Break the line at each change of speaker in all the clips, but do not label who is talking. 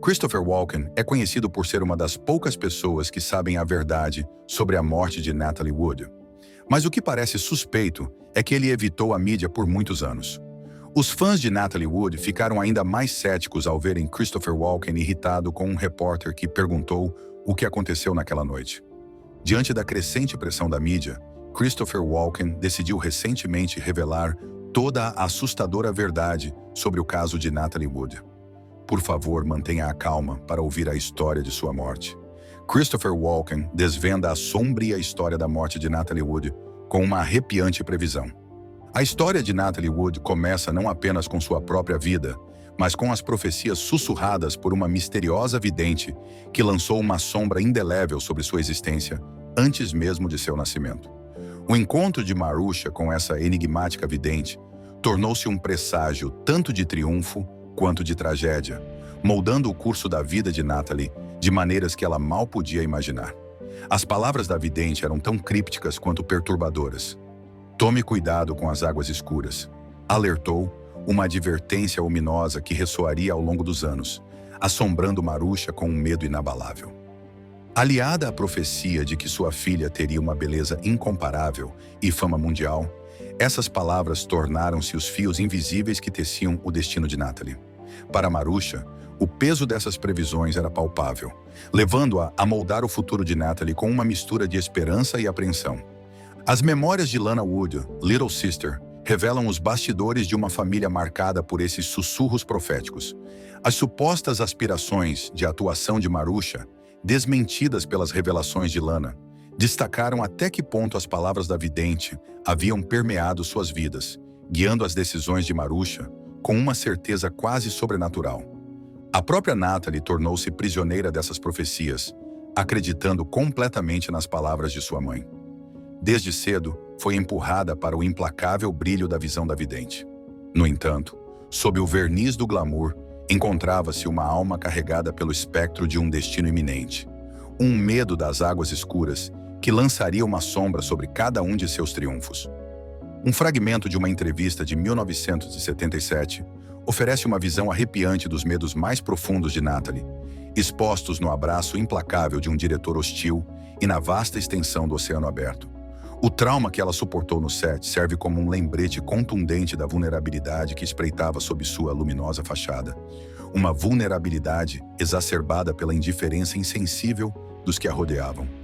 Christopher Walken é conhecido por ser uma das poucas pessoas que sabem a verdade sobre a morte de Natalie Wood. Mas o que parece suspeito é que ele evitou a mídia por muitos anos. Os fãs de Natalie Wood ficaram ainda mais céticos ao verem Christopher Walken irritado com um repórter que perguntou o que aconteceu naquela noite. Diante da crescente pressão da mídia, Christopher Walken decidiu recentemente revelar toda a assustadora verdade sobre o caso de Natalie Wood. Por favor, mantenha a calma para ouvir a história de sua morte. Christopher Walken desvenda a sombria história da morte de Natalie Wood com uma arrepiante previsão. A história de Natalie Wood começa não apenas com sua própria vida, mas com as profecias sussurradas por uma misteriosa vidente que lançou uma sombra indelével sobre sua existência antes mesmo de seu nascimento. O encontro de Marusha com essa enigmática vidente tornou-se um presságio tanto de triunfo quanto de tragédia, moldando o curso da vida de Natalie de maneiras que ela mal podia imaginar. As palavras da vidente eram tão crípticas quanto perturbadoras. Tome cuidado com as águas escuras, alertou, uma advertência ominosa que ressoaria ao longo dos anos, assombrando Marusha com um medo inabalável. Aliada à profecia de que sua filha teria uma beleza incomparável e fama mundial, essas palavras tornaram-se os fios invisíveis que teciam o destino de Natalie. Para Marusha, o peso dessas previsões era palpável, levando-a a moldar o futuro de Natalie com uma mistura de esperança e apreensão. As memórias de Lana Wood, Little Sister, revelam os bastidores de uma família marcada por esses sussurros proféticos. As supostas aspirações de atuação de Marusha, desmentidas pelas revelações de Lana, destacaram até que ponto as palavras da vidente haviam permeado suas vidas, guiando as decisões de Marusha com uma certeza quase sobrenatural. A própria Natalie tornou-se prisioneira dessas profecias, acreditando completamente nas palavras de sua mãe. Desde cedo, foi empurrada para o implacável brilho da visão da vidente. No entanto, sob o verniz do glamour, encontrava-se uma alma carregada pelo espectro de um destino iminente, um medo das águas escuras que lançaria uma sombra sobre cada um de seus triunfos. Um fragmento de uma entrevista de 1977 oferece uma visão arrepiante dos medos mais profundos de Natalie, expostos no abraço implacável de um diretor hostil e na vasta extensão do oceano aberto. O trauma que ela suportou no set serve como um lembrete contundente da vulnerabilidade que espreitava sob sua luminosa fachada. Uma vulnerabilidade exacerbada pela indiferença insensível dos que a rodeavam.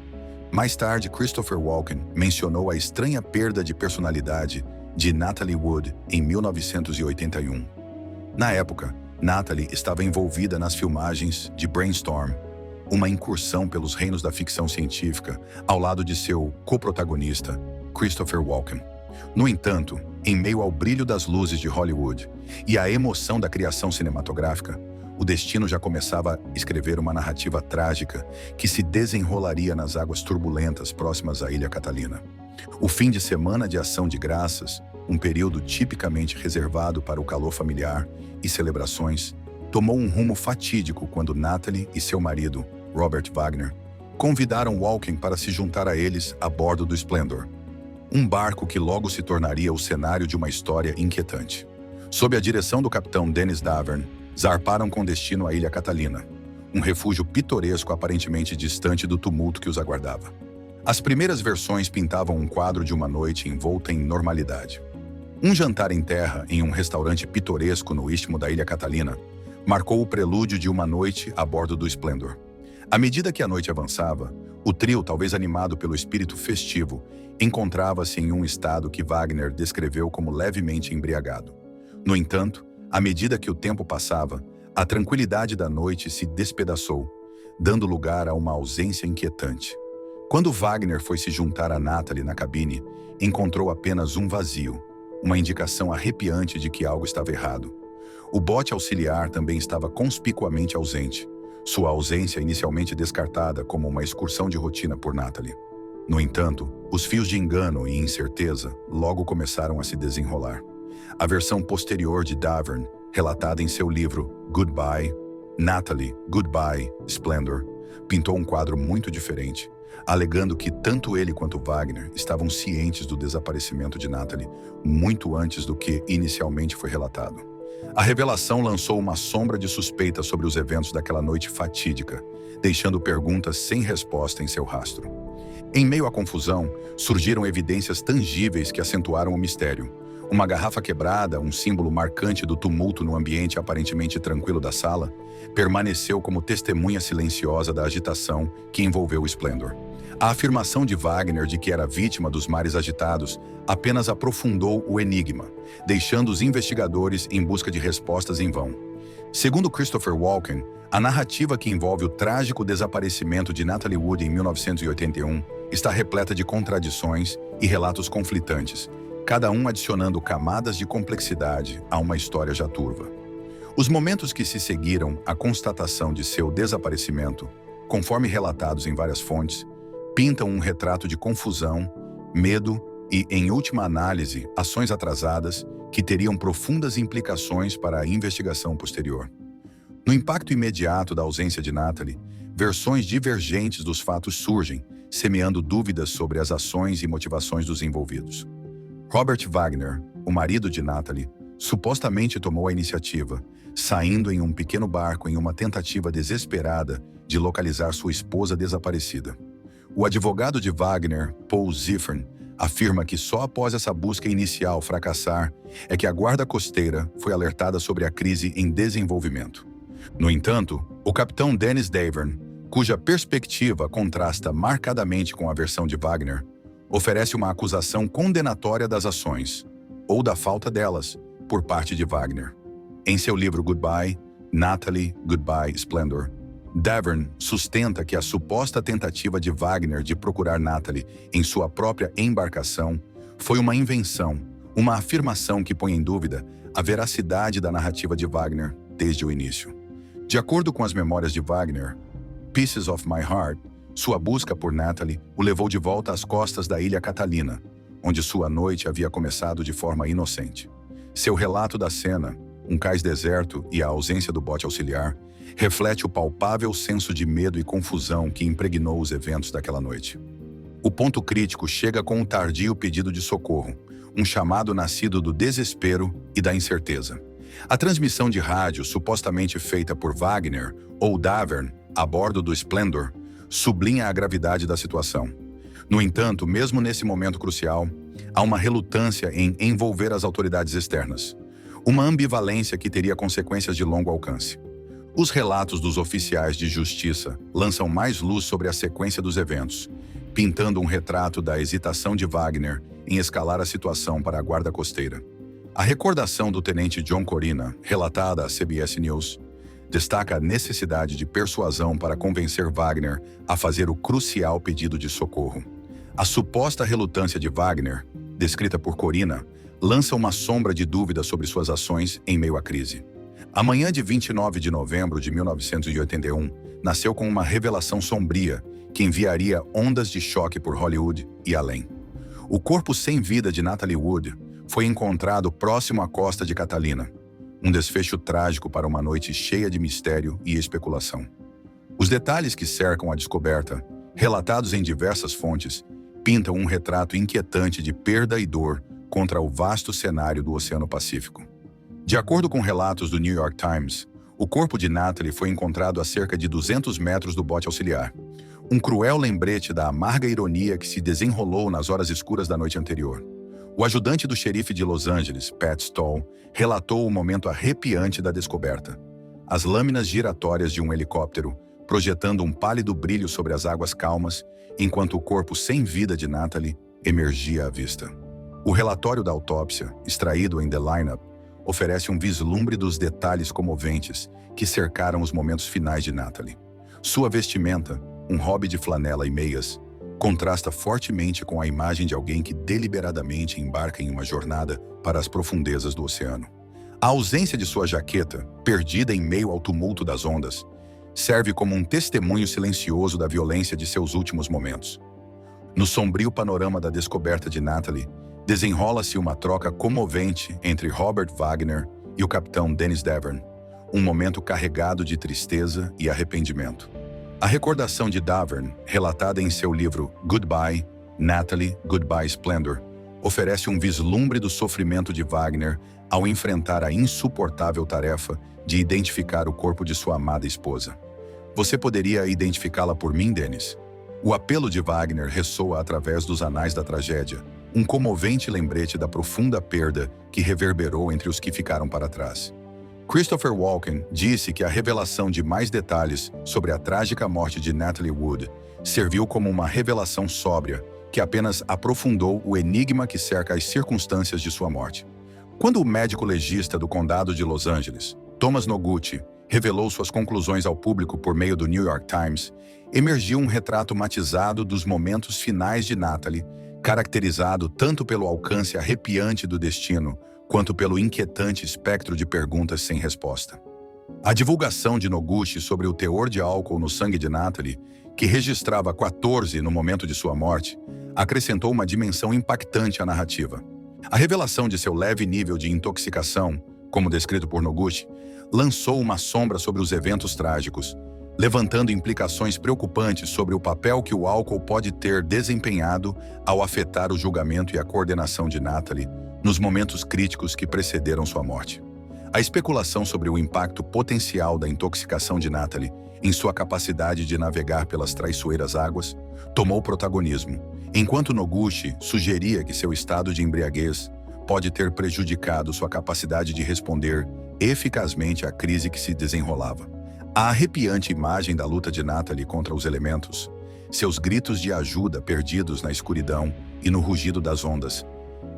Mais tarde, Christopher Walken mencionou a estranha perda de personalidade de Natalie Wood em 1981. Na época, Natalie estava envolvida nas filmagens de Brainstorm, uma incursão pelos reinos da ficção científica, ao lado de seu co-protagonista, Christopher Walken. No entanto, em meio ao brilho das luzes de Hollywood e à emoção da criação cinematográfica, o destino já começava a escrever uma narrativa trágica que se desenrolaria nas águas turbulentas próximas à Ilha Catalina. O fim de semana de ação de graças, um período tipicamente reservado para o calor familiar e celebrações, tomou um rumo fatídico quando Natalie e seu marido, Robert Wagner, convidaram Walken para se juntar a eles a bordo do Splendor, um barco que logo se tornaria o cenário de uma história inquietante. Sob a direção do capitão Dennis Davern, zarparam com destino à Ilha Catalina, um refúgio pitoresco aparentemente distante do tumulto que os aguardava. As primeiras versões pintavam um quadro de uma noite envolta em normalidade. Um jantar em terra em um restaurante pitoresco no istmo da Ilha Catalina marcou o prelúdio de uma noite a bordo do Splendor. À medida que a noite avançava, o trio, talvez animado pelo espírito festivo, encontrava-se em um estado que Wagner descreveu como levemente embriagado. No entanto, à medida que o tempo passava, a tranquilidade da noite se despedaçou, dando lugar a uma ausência inquietante. Quando Wagner foi se juntar a Natalie na cabine, encontrou apenas um vazio, uma indicação arrepiante de que algo estava errado. O bote auxiliar também estava conspicuamente ausente, sua ausência inicialmente descartada como uma excursão de rotina por Natalie. No entanto, os fios de engano e incerteza logo começaram a se desenrolar. A versão posterior de Davern, relatada em seu livro Goodbye, Natalie, Goodbye, Splendor, pintou um quadro muito diferente, alegando que tanto ele quanto Wagner estavam cientes do desaparecimento de Natalie muito antes do que inicialmente foi relatado. A revelação lançou uma sombra de suspeita sobre os eventos daquela noite fatídica, deixando perguntas sem resposta em seu rastro. Em meio à confusão, surgiram evidências tangíveis que acentuaram o mistério. Uma garrafa quebrada, um símbolo marcante do tumulto no ambiente aparentemente tranquilo da sala, permaneceu como testemunha silenciosa da agitação que envolveu o Splendor. A afirmação de Wagner de que era vítima dos mares agitados apenas aprofundou o enigma, deixando os investigadores em busca de respostas em vão. Segundo Christopher Walken, a narrativa que envolve o trágico desaparecimento de Natalie Wood em 1981 está repleta de contradições e relatos conflitantes, cada um adicionando camadas de complexidade a uma história já turva. Os momentos que se seguiram à constatação de seu desaparecimento, conforme relatados em várias fontes, pintam um retrato de confusão, medo e, em última análise, ações atrasadas que teriam profundas implicações para a investigação posterior. No impacto imediato da ausência de Natalie, versões divergentes dos fatos surgem, semeando dúvidas sobre as ações e motivações dos envolvidos. Robert Wagner, o marido de Natalie, supostamente tomou a iniciativa, saindo em um pequeno barco em uma tentativa desesperada de localizar sua esposa desaparecida. O advogado de Wagner, Paul Ziffern, afirma que só após essa busca inicial fracassar é que a guarda costeira foi alertada sobre a crise em desenvolvimento. No entanto, o capitão Dennis Davern, cuja perspectiva contrasta marcadamente com a versão de Wagner, oferece uma acusação condenatória das ações, ou da falta delas, por parte de Wagner. Em seu livro Goodbye, Natalie, Goodbye, Splendor, Davern sustenta que a suposta tentativa de Wagner de procurar Natalie em sua própria embarcação foi uma invenção, uma afirmação que põe em dúvida a veracidade da narrativa de Wagner desde o início. De acordo com as memórias de Wagner, Pieces of My Heart, sua busca por Natalie o levou de volta às costas da ilha Catalina, onde sua noite havia começado de forma inocente. Seu relato da cena, um cais deserto e a ausência do bote auxiliar, reflete o palpável senso de medo e confusão que impregnou os eventos daquela noite. O ponto crítico chega com um tardio pedido de socorro, um chamado nascido do desespero e da incerteza. A transmissão de rádio supostamente feita por Wagner ou Davern a bordo do Splendor sublinha a gravidade da situação. No entanto, mesmo nesse momento crucial, há uma relutância em envolver as autoridades externas, uma ambivalência que teria consequências de longo alcance. Os relatos dos oficiais de justiça lançam mais luz sobre a sequência dos eventos, pintando um retrato da hesitação de Wagner em escalar a situação para a guarda costeira. A recordação do tenente John Corina, relatada à CBS News, destaca a necessidade de persuasão para convencer Wagner a fazer o crucial pedido de socorro. A suposta relutância de Wagner, descrita por Corina, lança uma sombra de dúvida sobre suas ações em meio à crise. A manhã de 29 de novembro de 1981 nasceu com uma revelação sombria que enviaria ondas de choque por Hollywood e além. O corpo sem vida de Natalie Wood foi encontrado próximo à costa de Catalina, um desfecho trágico para uma noite cheia de mistério e especulação. Os detalhes que cercam a descoberta, relatados em diversas fontes, pintam um retrato inquietante de perda e dor contra o vasto cenário do Oceano Pacífico. De acordo com relatos do New York Times, o corpo de Natalie foi encontrado a cerca de 200 metros do bote auxiliar, um cruel lembrete da amarga ironia que se desenrolou nas horas escuras da noite anterior. O ajudante do xerife de Los Angeles, Pat Stoll, relatou o momento arrepiante da descoberta. As lâminas giratórias de um helicóptero, projetando um pálido brilho sobre as águas calmas, enquanto o corpo sem vida de Natalie emergia à vista. O relatório da autópsia, extraído em The Lineup, oferece um vislumbre dos detalhes comoventes que cercaram os momentos finais de Natalie. Sua vestimenta, um hobby de flanela e meias, contrasta fortemente com a imagem de alguém que deliberadamente embarca em uma jornada para as profundezas do oceano. A ausência de sua jaqueta, perdida em meio ao tumulto das ondas, serve como um testemunho silencioso da violência de seus últimos momentos. No sombrio panorama da descoberta de Natalie, desenrola-se uma troca comovente entre Robert Wagner e o capitão Dennis Davern, um momento carregado de tristeza e arrependimento. A recordação de Davern, relatada em seu livro Goodbye, Natalie, Goodbye, Splendor, oferece um vislumbre do sofrimento de Wagner ao enfrentar a insuportável tarefa de identificar o corpo de sua amada esposa. Você poderia identificá-la por mim, Dennis? O apelo de Wagner ressoa através dos anais da tragédia, um comovente lembrete da profunda perda que reverberou entre os que ficaram para trás. Christopher Walken disse que a revelação de mais detalhes sobre a trágica morte de Natalie Wood serviu como uma revelação sóbria que apenas aprofundou o enigma que cerca as circunstâncias de sua morte. Quando o médico legista do condado de Los Angeles, Thomas Noguchi, revelou suas conclusões ao público por meio do New York Times, emergiu um retrato matizado dos momentos finais de Natalie, caracterizado tanto pelo alcance arrepiante do destino, quanto pelo inquietante espectro de perguntas sem resposta. A divulgação de Noguchi sobre o teor de álcool no sangue de Natalie, que registrava 14 no momento de sua morte, acrescentou uma dimensão impactante à narrativa. A revelação de seu leve nível de intoxicação, como descrito por Noguchi, lançou uma sombra sobre os eventos trágicos, levantando implicações preocupantes sobre o papel que o álcool pode ter desempenhado ao afetar o julgamento e a coordenação de Natalie nos momentos críticos que precederam sua morte. A especulação sobre o impacto potencial da intoxicação de Natalie em sua capacidade de navegar pelas traiçoeiras águas tomou protagonismo, enquanto Noguchi sugeria que seu estado de embriaguez pode ter prejudicado sua capacidade de responder eficazmente à crise que se desenrolava. A arrepiante imagem da luta de Natalie contra os elementos, seus gritos de ajuda perdidos na escuridão e no rugido das ondas,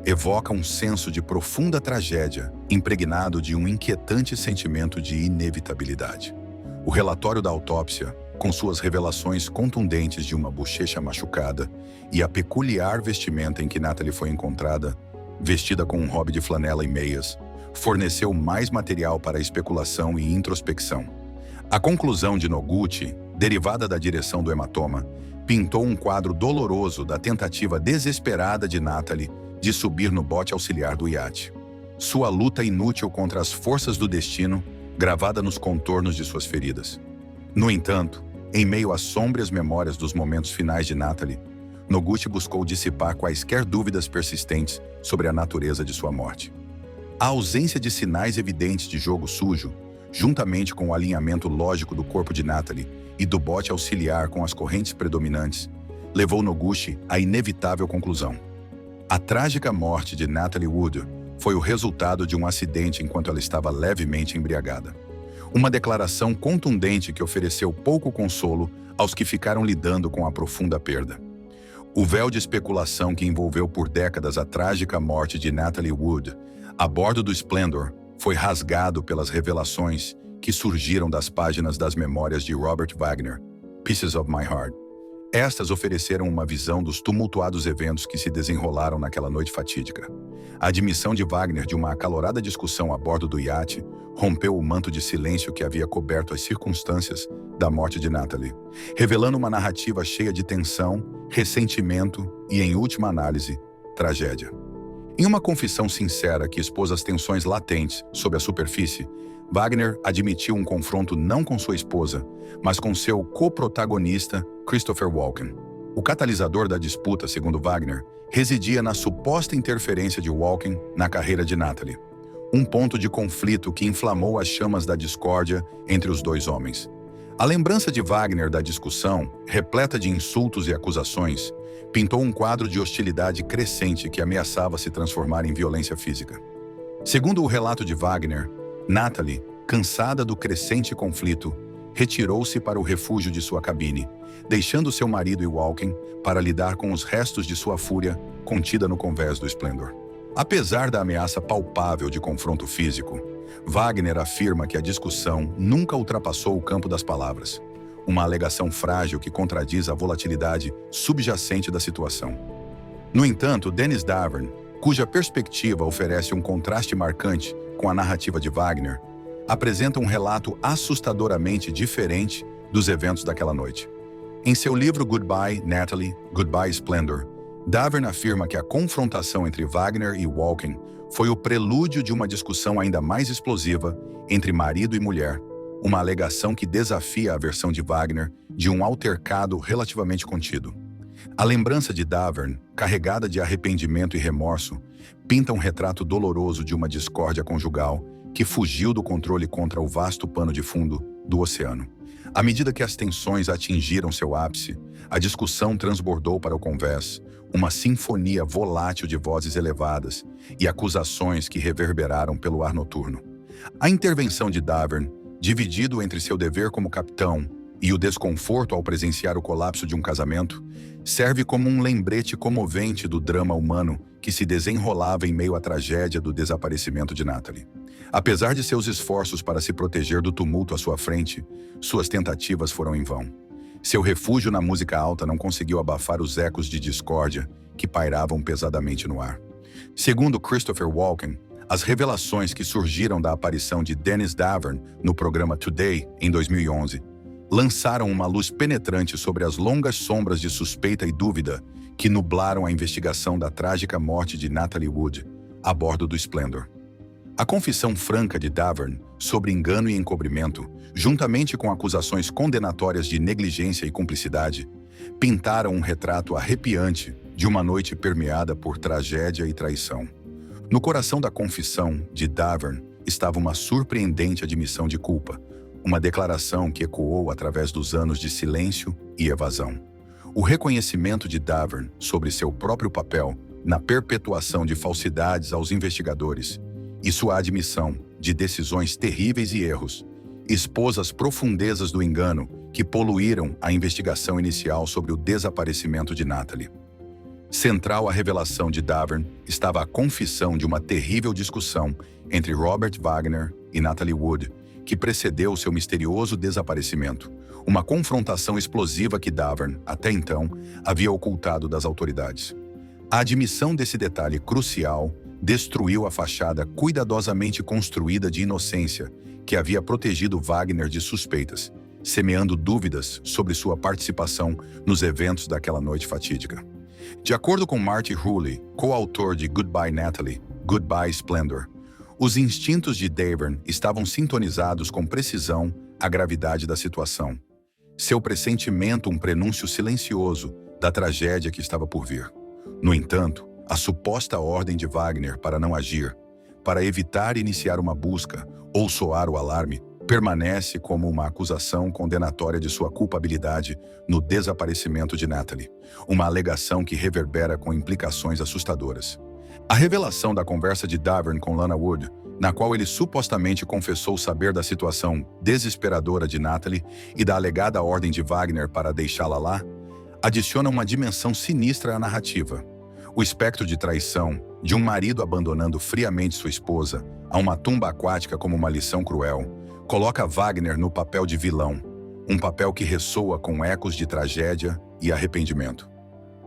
evoca um senso de profunda tragédia, impregnado de um inquietante sentimento de inevitabilidade. O relatório da autópsia, com suas revelações contundentes de uma bochecha machucada e a peculiar vestimenta em que Natalie foi encontrada, vestida com um hobby de flanela e meias, forneceu mais material para especulação e introspecção. A conclusão de Noguchi, derivada da direção do hematoma, pintou um quadro doloroso da tentativa desesperada de Natalie de subir no bote auxiliar do iate. Sua luta inútil contra as forças do destino, gravada nos contornos de suas feridas. No entanto, em meio às sômbrias memórias dos momentos finais de Natalie, Noguchi buscou dissipar quaisquer dúvidas persistentes sobre a natureza de sua morte. A ausência de sinais evidentes de jogo sujo, juntamente com o alinhamento lógico do corpo de Natalie e do bote auxiliar com as correntes predominantes, levou Noguchi à inevitável conclusão. A trágica morte de Natalie Wood foi o resultado de um acidente enquanto ela estava levemente embriagada. Uma declaração contundente que ofereceu pouco consolo aos que ficaram lidando com a profunda perda. O véu de especulação que envolveu por décadas a trágica morte de Natalie Wood, a bordo do Splendor, foi rasgado pelas revelações que surgiram das páginas das memórias de Robert Wagner, Pieces of My Heart. Estas ofereceram uma visão dos tumultuados eventos que se desenrolaram naquela noite fatídica. A admissão de Wagner de uma acalorada discussão a bordo do iate rompeu o manto de silêncio que havia coberto as circunstâncias da morte de Natalie, revelando uma narrativa cheia de tensão, ressentimento e, em última análise, tragédia. Em uma confissão sincera que expôs as tensões latentes sob a superfície, Wagner admitiu um confronto não com sua esposa, mas com seu coprotagonista, Christopher Walken. O catalisador da disputa, segundo Wagner, residia na suposta interferência de Walken na carreira de Natalie, um ponto de conflito que inflamou as chamas da discórdia entre os dois homens. A lembrança de Wagner da discussão, repleta de insultos e acusações, pintou um quadro de hostilidade crescente que ameaçava se transformar em violência física. Segundo o relato de Wagner, Natalie, cansada do crescente conflito, retirou-se para o refúgio de sua cabine, deixando seu marido e Walken para lidar com os restos de sua fúria contida no convés do Splendor. Apesar da ameaça palpável de confronto físico, Wagner afirma que a discussão nunca ultrapassou o campo das palavras, uma alegação frágil que contradiz a volatilidade subjacente da situação. No entanto, Dennis Davern, cuja perspectiva oferece um contraste marcante com a narrativa de Wagner, apresenta um relato assustadoramente diferente dos eventos daquela noite. Em seu livro Goodbye, Natalie, Goodbye, Splendor, Davern afirma que a confrontação entre Wagner e Walken foi o prelúdio de uma discussão ainda mais explosiva entre marido e mulher, uma alegação que desafia a versão de Wagner de um altercado relativamente contido. A lembrança de Davern, carregada de arrependimento e remorso, pinta um retrato doloroso de uma discórdia conjugal que fugiu do controle contra o vasto pano de fundo do oceano. À medida que as tensões atingiram seu ápice, a discussão transbordou para o convés, uma sinfonia volátil de vozes elevadas e acusações que reverberaram pelo ar noturno. A intervenção de Davern, dividido entre seu dever como capitão e o desconforto ao presenciar o colapso de um casamento, serve como um lembrete comovente do drama humano que se desenrolava em meio à tragédia do desaparecimento de Natalie. Apesar de seus esforços para se proteger do tumulto à sua frente, suas tentativas foram em vão. Seu refúgio na música alta não conseguiu abafar os ecos de discórdia que pairavam pesadamente no ar. Segundo Christopher Walken, as revelações que surgiram da aparição de Dennis Davern no programa Today, em 2011, lançaram uma luz penetrante sobre as longas sombras de suspeita e dúvida que nublaram a investigação da trágica morte de Natalie Wood a bordo do Splendor. A confissão franca de Davern sobre engano e encobrimento, juntamente com acusações condenatórias de negligência e cumplicidade, pintaram um retrato arrepiante de uma noite permeada por tragédia e traição. No coração da confissão de Davern estava uma surpreendente admissão de culpa, uma declaração que ecoou através dos anos de silêncio e evasão. O reconhecimento de Davern sobre seu próprio papel na perpetuação de falsidades aos investigadores e sua admissão de decisões terríveis e erros expôs as profundezas do engano que poluíram a investigação inicial sobre o desaparecimento de Natalie. Central à revelação de Davern estava a confissão de uma terrível discussão entre Robert Wagner e Natalie Wood, que precedeu seu misterioso desaparecimento, uma confrontação explosiva que Davern, até então, havia ocultado das autoridades. A admissão desse detalhe crucial destruiu a fachada cuidadosamente construída de inocência que havia protegido Wagner de suspeitas, semeando dúvidas sobre sua participação nos eventos daquela noite fatídica. De acordo com Marty Hooley, coautor de Goodbye Natalie, Goodbye Splendor, os instintos de Davern estavam sintonizados com precisão à gravidade da situação. Seu pressentimento um prenúncio silencioso da tragédia que estava por vir. No entanto, a suposta ordem de Wagner para não agir, para evitar iniciar uma busca ou soar o alarme, permanece como uma acusação condenatória de sua culpabilidade no desaparecimento de Natalie, uma alegação que reverbera com implicações assustadoras. A revelação da conversa de Davern com Lana Wood, na qual ele supostamente confessou saber da situação desesperadora de Natalie e da alegada ordem de Wagner para deixá-la lá, adiciona uma dimensão sinistra à narrativa. O espectro de traição, de um marido abandonando friamente sua esposa a uma tumba aquática como uma lição cruel, coloca Wagner no papel de vilão, um papel que ressoa com ecos de tragédia e arrependimento.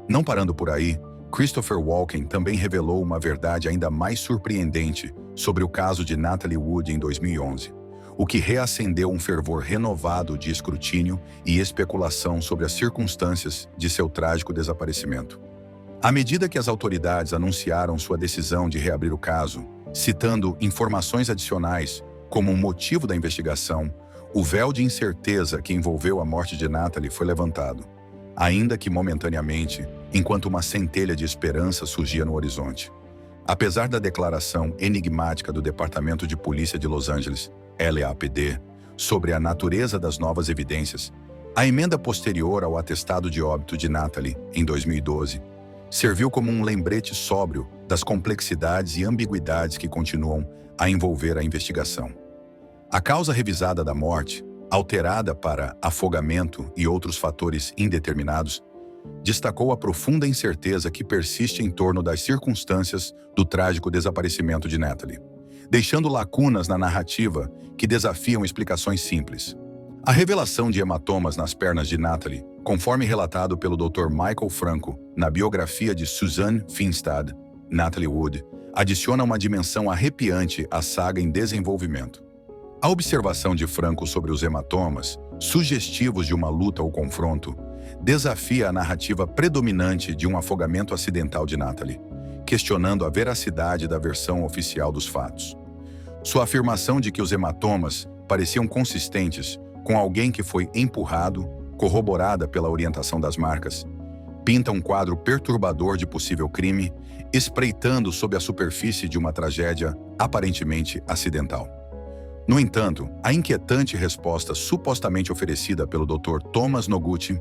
Não parando por aí, Christopher Walken também revelou uma verdade ainda mais surpreendente sobre o caso de Natalie Wood em 2011, o que reacendeu um fervor renovado de escrutínio e especulação sobre as circunstâncias de seu trágico desaparecimento. À medida que as autoridades anunciaram sua decisão de reabrir o caso, citando informações adicionais como um motivo da investigação, o véu de incerteza que envolveu a morte de Natalie foi levantado, ainda que momentaneamente, enquanto uma centelha de esperança surgia no horizonte. Apesar da declaração enigmática do Departamento de Polícia de Los Angeles, LAPD, sobre a natureza das novas evidências, a emenda posterior ao atestado de óbito de Natalie, em 2012, serviu como um lembrete sóbrio das complexidades e ambiguidades que continuam a envolver a investigação. A causa revisada da morte, alterada para afogamento e outros fatores indeterminados, destacou a profunda incerteza que persiste em torno das circunstâncias do trágico desaparecimento de Natalie, deixando lacunas na narrativa que desafiam explicações simples. A revelação de hematomas nas pernas de Natalie, conforme relatado pelo Dr. Michael Franco na biografia de Suzanne Finstad, Natalie Wood, adiciona uma dimensão arrepiante à saga em desenvolvimento. A observação de Franco sobre os hematomas, sugestivos de uma luta ou confronto, desafia a narrativa predominante de um afogamento acidental de Natalie, questionando a veracidade da versão oficial dos fatos. Sua afirmação de que os hematomas pareciam consistentes com alguém que foi empurrado, corroborada pela orientação das marcas, pinta um quadro perturbador de possível crime, espreitando sob a superfície de uma tragédia aparentemente acidental. No entanto, a inquietante resposta supostamente oferecida pelo Dr. Thomas Noguchi,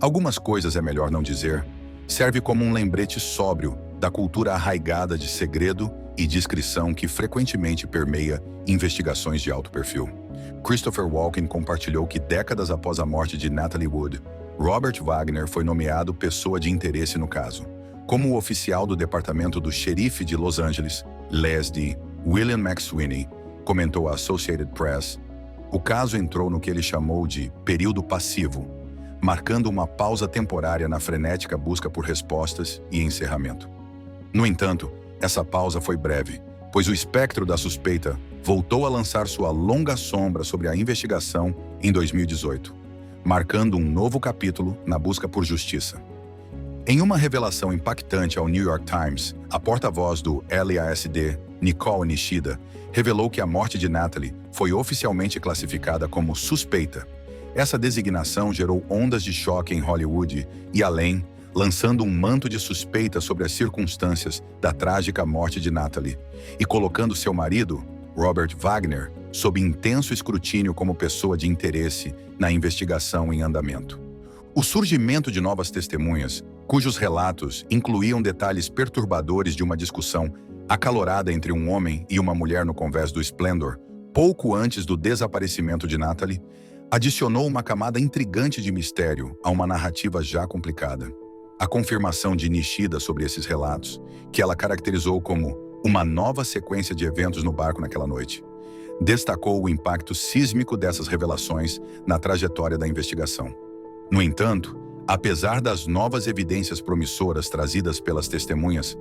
algumas coisas é melhor não dizer, serve como um lembrete sóbrio da cultura arraigada de segredo e discrição que frequentemente permeia investigações de alto perfil. Christopher Walken compartilhou que décadas após a morte de Natalie Wood, Robert Wagner foi nomeado pessoa de interesse no caso. Como o oficial do departamento do xerife de Los Angeles, LASD, William McSweeney, comentou a Associated Press, o caso entrou no que ele chamou de período passivo, marcando uma pausa temporária na frenética busca por respostas e encerramento. No entanto, essa pausa foi breve, pois o espectro da suspeita voltou a lançar sua longa sombra sobre a investigação em 2018, marcando um novo capítulo na busca por justiça. Em uma revelação impactante ao New York Times, a porta-voz do LASD, Nicole Nishida, revelou que a morte de Natalie foi oficialmente classificada como suspeita. Essa designação gerou ondas de choque em Hollywood e além, lançando um manto de suspeita sobre as circunstâncias da trágica morte de Natalie e colocando seu marido, Robert Wagner, sob intenso escrutínio como pessoa de interesse na investigação em andamento. O surgimento de novas testemunhas, cujos relatos incluíam detalhes perturbadores de uma discussão acalorada entre um homem e uma mulher no convés do Splendor, pouco antes do desaparecimento de Natalie, adicionou uma camada intrigante de mistério a uma narrativa já complicada. A confirmação de Nishida sobre esses relatos, que ela caracterizou como uma nova sequência de eventos no barco naquela noite, destacou o impacto sísmico dessas revelações na trajetória da investigação. No entanto, apesar das novas evidências promissoras trazidas pelas testemunhas,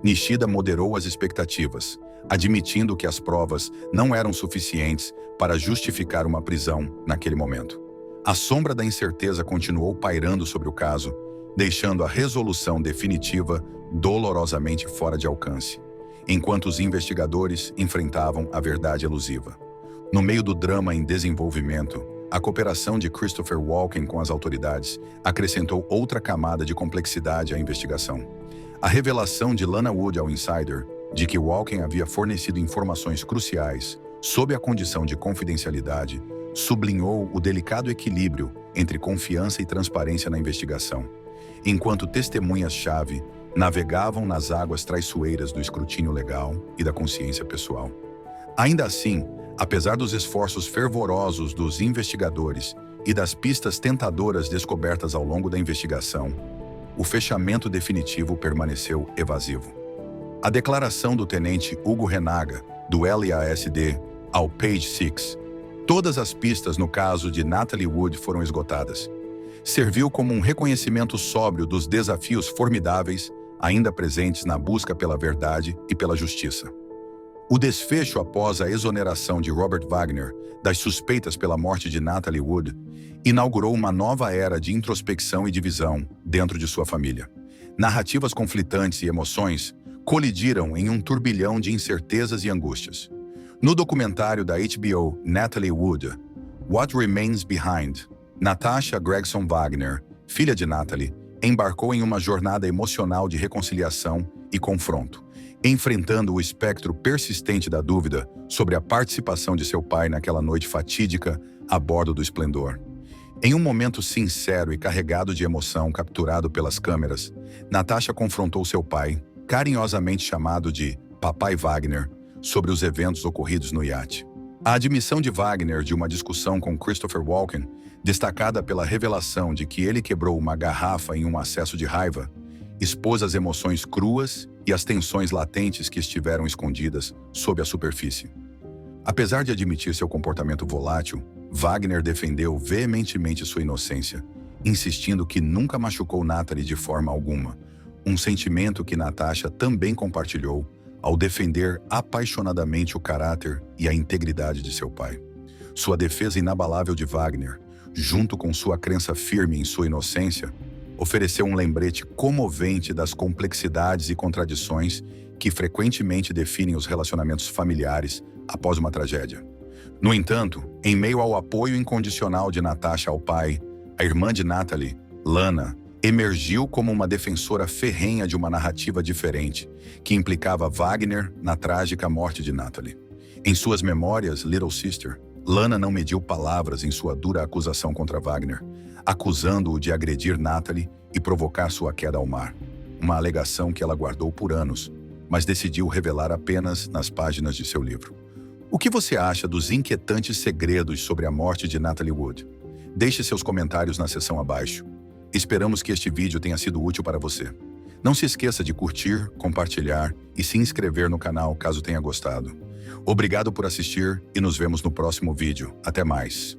Nishida moderou as expectativas, admitindo que as provas não eram suficientes para justificar uma prisão naquele momento. A sombra da incerteza continuou pairando sobre o caso, deixando a resolução definitiva dolorosamente fora de alcance, enquanto os investigadores enfrentavam a verdade elusiva. No meio do drama em desenvolvimento, a cooperação de Christopher Walken com as autoridades acrescentou outra camada de complexidade à investigação. A revelação de Lana Wood ao Insider de que Walken havia fornecido informações cruciais sob a condição de confidencialidade sublinhou o delicado equilíbrio entre confiança e transparência na investigação, enquanto testemunhas-chave navegavam nas águas traiçoeiras do escrutínio legal e da consciência pessoal. Ainda assim, apesar dos esforços fervorosos dos investigadores e das pistas tentadoras descobertas ao longo da investigação, o fechamento definitivo permaneceu evasivo. A declaração do tenente Hugo Renaga, do LASD, ao Page Six, todas as pistas no caso de Natalie Wood foram esgotadas, serviu como um reconhecimento sóbrio dos desafios formidáveis ainda presentes na busca pela verdade e pela justiça. O desfecho após a exoneração de Robert Wagner das suspeitas pela morte de Natalie Wood inaugurou uma nova era de introspecção e divisão dentro de sua família. Narrativas conflitantes e emoções colidiram em um turbilhão de incertezas e angústias. No documentário da HBO Natalie Wood, What Remains Behind, Natasha Gregson Wagner, filha de Natalie, embarcou em uma jornada emocional de reconciliação e confronto, enfrentando o espectro persistente da dúvida sobre a participação de seu pai naquela noite fatídica a bordo do Splendor. Em um momento sincero e carregado de emoção capturado pelas câmeras, Natasha confrontou seu pai, carinhosamente chamado de Papai Wagner, sobre os eventos ocorridos no iate. A admissão de Wagner de uma discussão com Christopher Walken, destacada pela revelação de que ele quebrou uma garrafa em um acesso de raiva, expôs as emoções cruas e as tensões latentes que estiveram escondidas sob a superfície. Apesar de admitir seu comportamento volátil, Wagner defendeu veementemente sua inocência, insistindo que nunca machucou Natalie de forma alguma, um sentimento que Natasha também compartilhou ao defender apaixonadamente o caráter e a integridade de seu pai. Sua defesa inabalável de Wagner, junto com sua crença firme em sua inocência, ofereceu um lembrete comovente das complexidades e contradições que frequentemente definem os relacionamentos familiares após uma tragédia. No entanto, em meio ao apoio incondicional de Natasha ao pai, a irmã de Natalie, Lana, emergiu como uma defensora ferrenha de uma narrativa diferente, que implicava Wagner na trágica morte de Natalie. Em suas memórias, Little Sister, Lana não mediu palavras em sua dura acusação contra Wagner, acusando-o de agredir Natalie e provocar sua queda ao mar. Uma alegação que ela guardou por anos, mas decidiu revelar apenas nas páginas de seu livro. O que você acha dos inquietantes segredos sobre a morte de Natalie Wood? Deixe seus comentários na seção abaixo. Esperamos que este vídeo tenha sido útil para você. Não se esqueça de curtir, compartilhar e se inscrever no canal caso tenha gostado. Obrigado por assistir e nos vemos no próximo vídeo. Até mais!